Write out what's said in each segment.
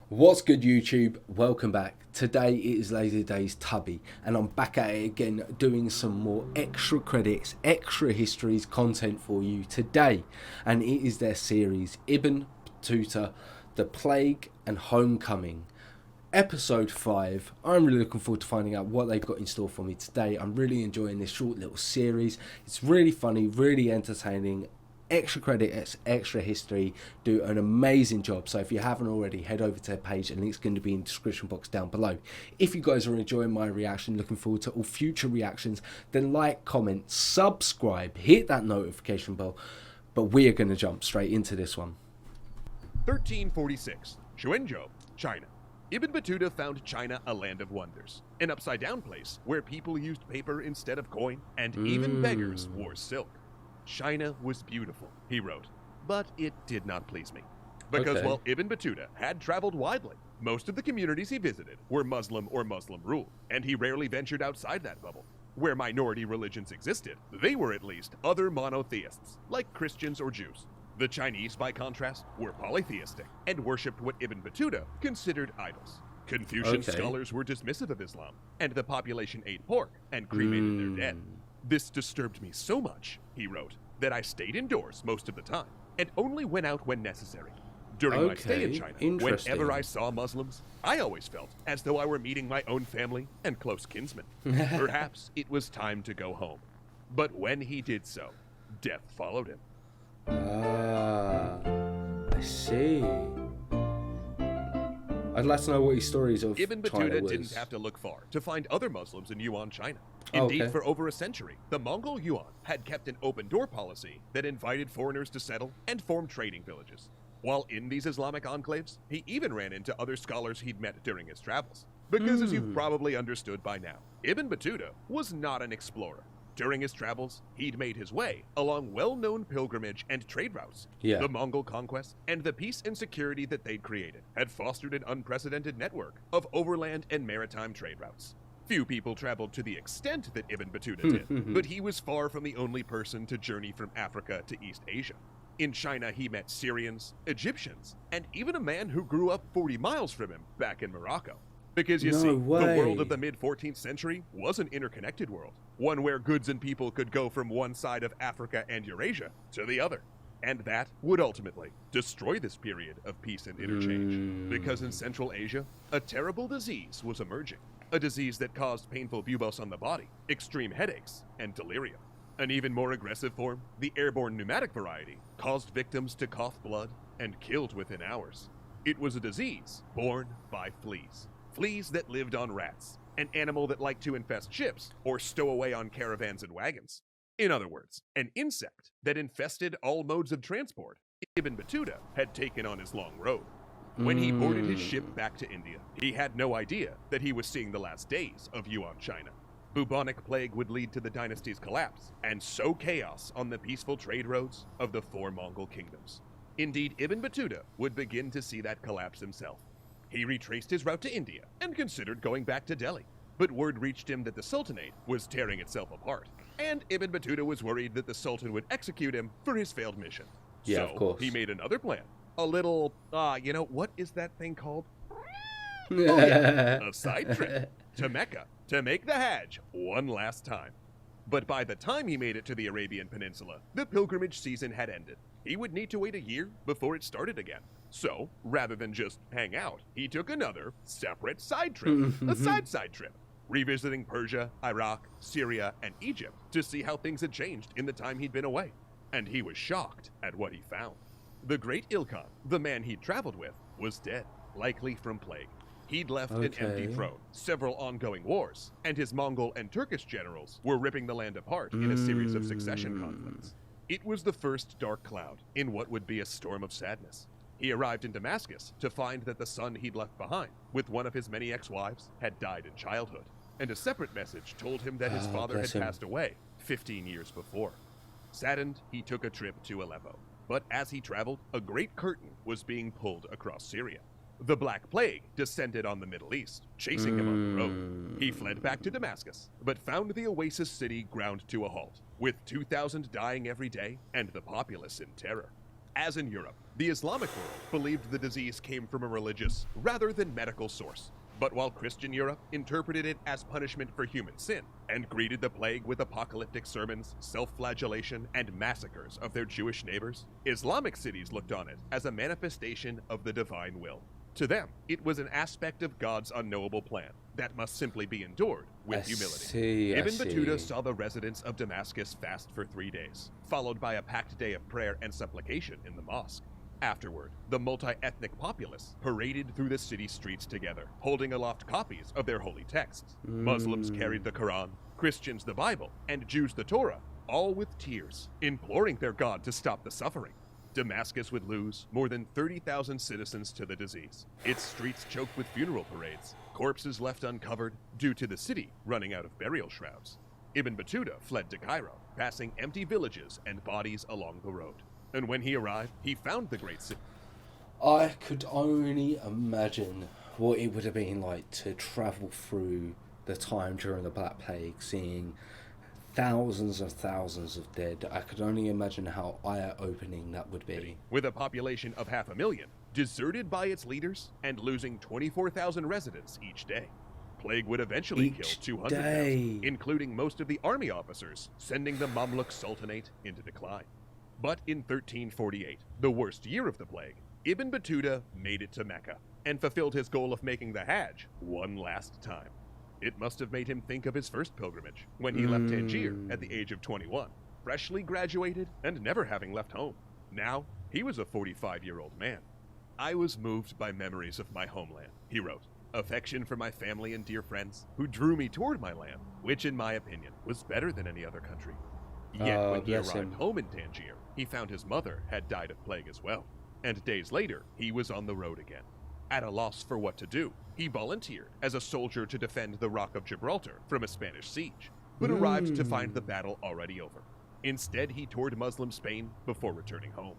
What's good, YouTube? Welcome back. Today it is Lazy Daze Tubby, and I'm back at it again doing some more extra credits, extra histories content for you today. And it is their series Ibn Battuta, The Plague and Homecoming. Episode 5. I'm really looking forward to finding out what they've got in store for me today. I'm really enjoying this short little series. It's really funny, really entertaining. Extra credit, extra history do an amazing job. So if you haven't already, head over to their page. The link's going to be in the description box down below. If you guys are enjoying my reaction, looking forward to all future reactions, then like, comment, subscribe, hit that notification bell. But we are going to jump straight into this one. 1346, Xuanzhou, China. Ibn Battuta found China a land of wonders, an upside-down place where people used paper instead of coin, and even beggars wore silk. China was beautiful, he wrote, but it did not please me. Because while Ibn Battuta had traveled widely, most of the communities he visited were Muslim or Muslim-ruled, and he rarely ventured outside that bubble. Where minority religions existed, they were at least other monotheists, like Christians or Jews. The Chinese, by contrast, were polytheistic and worshipped what Ibn Battuta considered idols. Confucian scholars were dismissive of Islam, and the population ate pork and cremated their dead. This disturbed me so much, he wrote, that I stayed indoors most of the time and only went out when necessary. During my stay in China, whenever I saw Muslims, I always felt as though I were meeting my own family and close kinsmen. Perhaps it was time to go home. But when he did so, death followed him. I see. I'd like to know what his stories of Ibn Battuta didn't have to look far to find other Muslims in Yuan, China. Indeed, for over a century, the Mongol Yuan had kept an open-door policy that invited foreigners to settle and form trading villages. While in these Islamic enclaves, he even ran into other scholars he'd met during his travels. Because as you've probably understood by now, Ibn Battuta was not an explorer. During his travels, he'd made his way along well-known pilgrimage and trade routes. The Mongol conquest and the peace and security that they'd created had fostered an unprecedented network of overland and maritime trade routes. Few people traveled to the extent that Ibn Battuta did, but he was far from the only person to journey from Africa to East Asia. In China, he met Syrians, Egyptians, and even a man who grew up 40 miles from him back in Morocco. Because you see, the world of the mid-14th century was an interconnected world, one where goods and people could go from one side of Africa and Eurasia to the other. And that would ultimately destroy this period of peace and interchange. Because in Central Asia, a terrible disease was emerging. A disease that caused painful buboes on the body, extreme headaches, and delirium. An even more aggressive form, the airborne pneumatic variety, caused victims to cough blood and killed within hours. It was a disease born by fleas. Fleas that lived on rats, an animal that liked to infest ships or stow away on caravans and wagons. In other words, an insect that infested all modes of transport Ibn Battuta had taken on his long road. When he boarded his ship back to India, he had no idea that he was seeing the last days of Yuan, China. Bubonic plague would lead to the dynasty's collapse and sow chaos on the peaceful trade roads of the 4 Mongol kingdoms. Indeed, Ibn Battuta would begin to see that collapse himself. He retraced his route to India and considered going back to Delhi. But word reached him that the Sultanate was tearing itself apart, and Ibn Battuta was worried that the Sultan would execute him for his failed mission. So he made another plan. A little, what is that thing called? A side trip to Mecca to make the Hajj one last time. But by the time he made it to the Arabian Peninsula, the pilgrimage season had ended. He would need to wait a year before it started again. So, rather than just hang out, he took another separate side trip, a side trip, revisiting Persia, Iraq, Syria, and Egypt to see how things had changed in the time he'd been away. And he was shocked at what he found. The great Ilkhan, the man he'd traveled with, was dead, likely from plague. He'd left an empty throne, several ongoing wars, and his Mongol and Turkish generals were ripping the land apart in a series of succession conflicts. It was the first dark cloud in what would be a storm of sadness. He arrived in Damascus to find that the son he'd left behind, with one of his many ex-wives, had died in childhood, and a separate message told him that his father had passed away 15 years before. Saddened, he took a trip to Aleppo. But as he traveled, a great curtain was being pulled across Syria. The Black Plague descended on the Middle East, chasing him on the road. He fled back to Damascus, but found the oasis city ground to a halt, with 2,000 dying every day and the populace in terror. As in Europe, the Islamic world believed the disease came from a religious rather than medical source. But while Christian Europe interpreted it as punishment for human sin and greeted the plague with apocalyptic sermons, self-flagellation, and massacres of their Jewish neighbors, Islamic cities looked on it as a manifestation of the divine will. To them, it was an aspect of God's unknowable plan that must simply be endured with humility. Ibn Battuta saw the residents of Damascus fast for 3 days, followed by a packed day of prayer and supplication in the mosque. Afterward, the multi-ethnic populace paraded through the city streets together, holding aloft copies of their holy texts. Muslims carried the Quran, Christians the Bible, and Jews the Torah, all with tears, imploring their God to stop the suffering. Damascus would lose more than 30,000 citizens to the disease. Its streets choked with funeral parades, corpses left uncovered due to the city running out of burial shrouds. Ibn Battuta fled to Cairo, passing empty villages and bodies along the road. And when he arrived, he found the great city. I could only imagine what it would have been like to travel through the time during the Black Plague, seeing thousands and thousands of dead. I could only imagine how eye-opening that would be. With a population of 500,000, deserted by its leaders, and losing 24,000 residents each day. Plague would eventually kill 200,000, including most of the army officers, sending the Mamluk Sultanate into decline. But in 1348, the worst year of the plague, Ibn Battuta made it to Mecca and fulfilled his goal of making the Hajj one last time. It must have made him think of his first pilgrimage when he left Tangier at the age of 21, freshly graduated and never having left home. Now, he was a 45-year-old man. I was moved by memories of my homeland, he wrote. Affection for my family and dear friends who drew me toward my land, which in my opinion was better than any other country. Yet when he arrived home in Tangier, he found his mother had died of plague as well, and days later, he was on the road again. At a loss for what to do, he volunteered as a soldier to defend the Rock of Gibraltar from a Spanish siege, but arrived to find the battle already over. Instead, he toured Muslim Spain before returning home.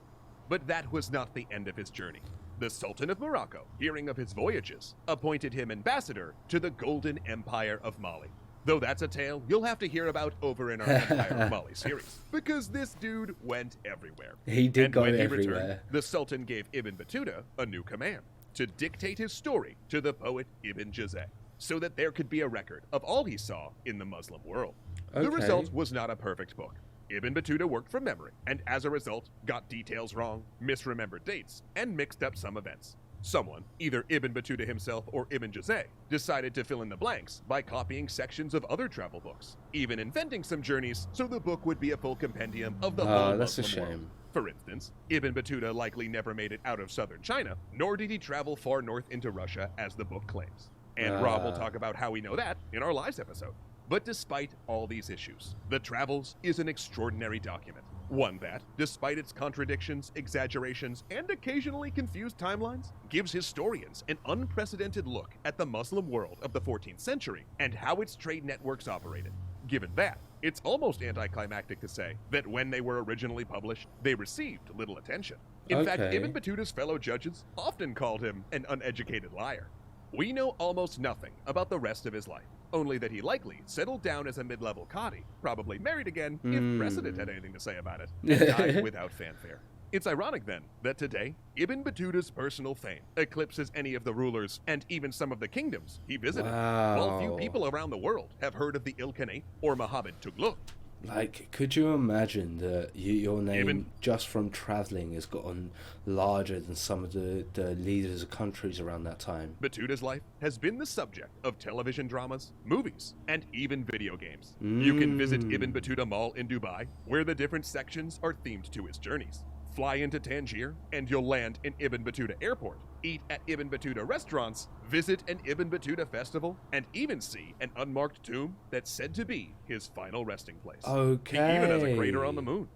But that was not the end of his journey. The Sultan of Morocco, hearing of his voyages, appointed him ambassador to the Golden Empire of Mali. Though that's a tale you'll have to hear about over in our Empire of Mali series, because this dude went everywhere. He did go everywhere. Returned, the Sultan gave Ibn Battuta a new command, to dictate his story to the poet Ibn Juzay, so that there could be a record of all he saw in the Muslim world. The result was not a perfect book. Ibn Battuta worked from memory, and as a result, got details wrong, misremembered dates, and mixed up some events. Someone, either Ibn Battuta himself or Ibn Juzay, decided to fill in the blanks by copying sections of other travel books, even inventing some journeys so the book would be a full compendium of the whole Muslim world. For instance, Ibn Battuta likely never made it out of southern China, nor did he travel far north into Russia as the book claims. And Rob will talk about how we know that in our Lies episode. But despite all these issues, The Travels is an extraordinary document. One that, despite its contradictions, exaggerations, and occasionally confused timelines, gives historians an unprecedented look at the Muslim world of the 14th century and how its trade networks operated. Given that, it's almost anticlimactic to say that when they were originally published, they received little attention. In fact, Ibn Battuta's fellow judges often called him an uneducated liar. We know almost nothing about the rest of his life, only that he likely settled down as a mid-level Qadi, probably married again if precedent had anything to say about it, and died without fanfare. It's ironic then that today, Ibn Battuta's personal fame eclipses any of the rulers and even some of the kingdoms he visited, while few people around the world have heard of the Ilkhanate or Mohammed Tughlaq. Like, could you imagine that your name, just from traveling, has gotten larger than some of the leaders of countries around that time? Battuta's life has been the subject of television dramas, movies, and even video games. You can visit Ibn Battuta Mall in Dubai, where the different sections are themed to his journeys. Fly into Tangier, and you'll land in Ibn Battuta Airport, eat at Ibn Battuta restaurants, visit an Ibn Battuta festival, and even see an unmarked tomb that's said to be his final resting place. Okay. He even has a crater on the moon.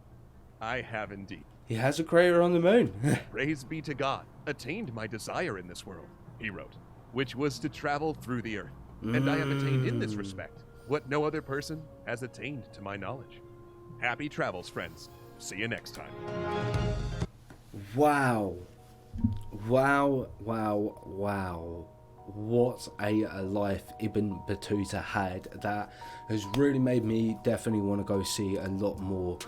I have indeed. He has a crater on the moon. Praise be to God, attained my desire in this world, he wrote, which was to travel through the earth. And I have attained in this respect what no other person has attained to my knowledge. Happy travels, friends. See you next time. Wow. Wow. What a life Ibn Battuta had. That has really made me definitely want to go see a lot more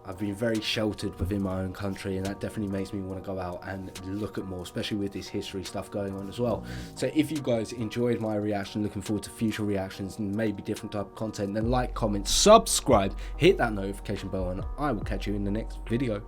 I've been very sheltered within my own country, and that definitely makes me want to go out and look at more, especially with this history stuff going on as well. So if you guys enjoyed my reaction, looking forward to future reactions and maybe different type of content, then like, comment, subscribe, hit that notification bell, and I will catch you in the next video.